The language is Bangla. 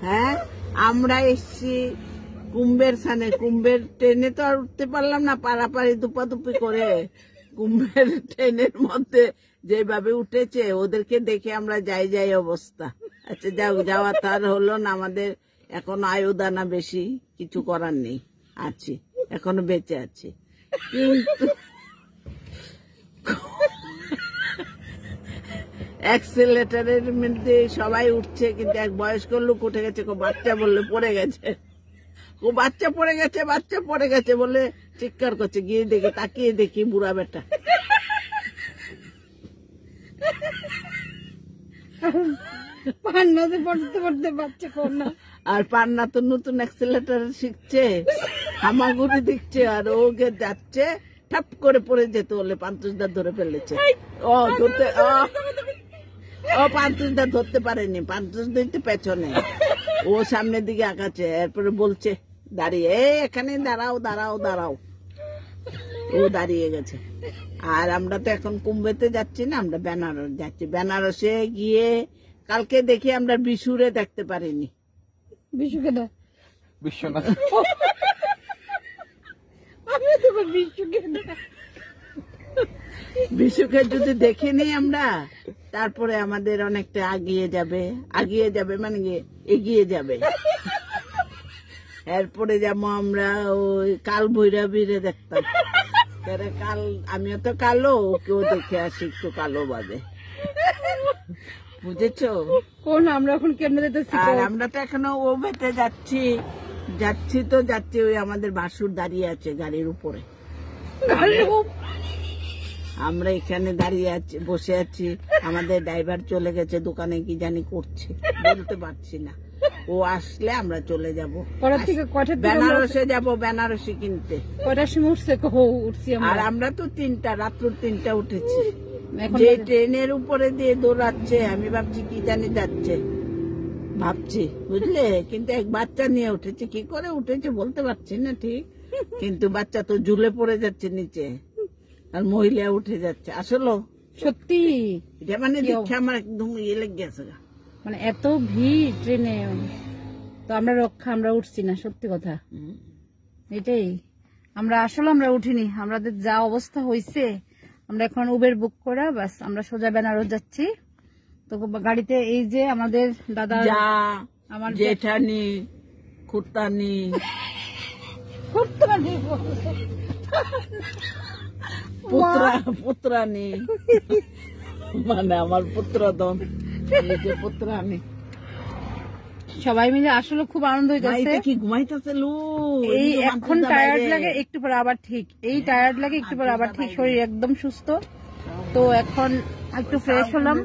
হ্যাঁ, আমরা এসছি কুম্ভের স্থানে। কুম্ভের ট্রেনে তো আর উঠতে পারলাম না, পারাপারি দুপাদুপি করে। কুম্ভের ট্রেনের মধ্যে যেভাবে উঠেছে ওদেরকে দেখে আমরা যাই অবস্থা। আচ্ছা যাও, যাওয়া তার হলো না, আমাদের এখন আয়ুদানা বেশি, কিছু করার নেই, আছি এখনো বেঁচে আছি। কিন্তু অ্যাক্সিলারেটরের মধ্যে সবাই উঠছে, কিন্তু এক বয়স্ক লোক উঠে গেছে, বাচ্চা বললে পড়ে গেছে, ও বাচ্চা পড়ে গেছে, বাচ্চা পড়ে গেছে বলে চিৎকার করছে। গিয়ে দেখি, তাকিয়ে দেখি বুড়া বেটা। পান্নাতে পড়তে পড়তে বাচ্চা কন্যা, আর পান্না তো নতুন অ্যাক্সিলারেটর শিখছে, হামাগুড়ি দিচ্ছে, আর ওকে যাচ্ছে, ঠাপ করে পড়ে যেত বলে পান্তুসদা ধরে ফেলেছে। ও ধরতে, ও পান্তুসদা ধরতে পারেনি, পান্তুসদা একটু পেছনে, ও সামনের দিকে আঁকাচ্ছে। এরপরে বলছে দাঁড়িয়ে, এখানে দাঁড়াও দাঁড়াও দাঁড়াও, ও দাঁড়িয়ে গেছে। আর আমরা তো এখন কুম্ভেতে যাচ্ছি না, আমরা বেনারস যাচ্ছি। বেনারসে গিয়ে কালকে দেখি আমরা বিশুরে দেখতে পারিনি। বিশুকে না, বিশ্বনাথ, আমি তো বিশুকে না। বিশুকে যদি দেখিনি আমরা, তারপরে আমাদের অনেকটা আগিয়ে যাবে মানে এগিয়ে যাবে। এরপরে যাবো আমরা ওই কাল ভৈরবীরে দেখতাম। কাল আমিও তো কালো, ওকেও দেখে আসি একটু কালো বাদে, বুঝেছো? কোন আমরা এখন কেন যেতেছি? আর আমরা তো এখনো ও বেতে যাচ্ছি ওই আমাদের বাসুর দাঁড়িয়ে আছে গাড়ির উপরে, আমরা এখানে দাঁড়িয়ে আছি, বসে আছি। আমাদের ড্রাইভার চলে গেছে দোকানে, কি জানি করছে, বলতে পারছি না। ও আসলে আমরা চলে যাবো, বেনারসে যাবো, বেনারসি কিনতে। কয়টার সময় উঠছি আর আমরা তো রাত্র 3টা উঠেছি। যে ট্রেনের উপরে দিয়ে দৌড়াচ্ছে, আমি ভাবছি কি জানি যাচ্ছে, ভাবছি, বুঝলে। কিন্তু এক বাচ্চা নিয়ে উঠেছে, কি করে উঠেছে বলতে পারছি না ঠিক, কিন্তু বাচ্চা তো ঝুলে পড়ে যাচ্ছে নিচে, আর মহিলা উঠে যাচ্ছে। আসলে সত্যি এটা মানে দেখে আমার একদম ইয়ে লেগে গেছে, মানে এত ভিড় ট্রেনে, তো আমরা উঠছি না, সত্যি কথা এটাই। আমরা উঠিনি, আমাদের যা অবস্থা হয়েছে, আমরা এখন উবের বুক করে বাস আমরা সোজা বেনারস যাচ্ছি। তো গাড়িতে এই যে আমাদের দাদা, আমার জেঠানি, খুঁড়তানি, পুত্রানি, মানে আমার পুত্রদম, পুত্রানি, সবাই মিলে আসলে খুব আনন্দ হইতেছে। কি ঘুমাইতেছে এই এখন টায়ার্ড লাগে, একটু পরে আবার ঠিক, এই টায়ার্ড লাগে একটু পরে আবার ঠিক, শরীর একদম সুস্থ। তো এখন একটু ফ্রেশ হলাম।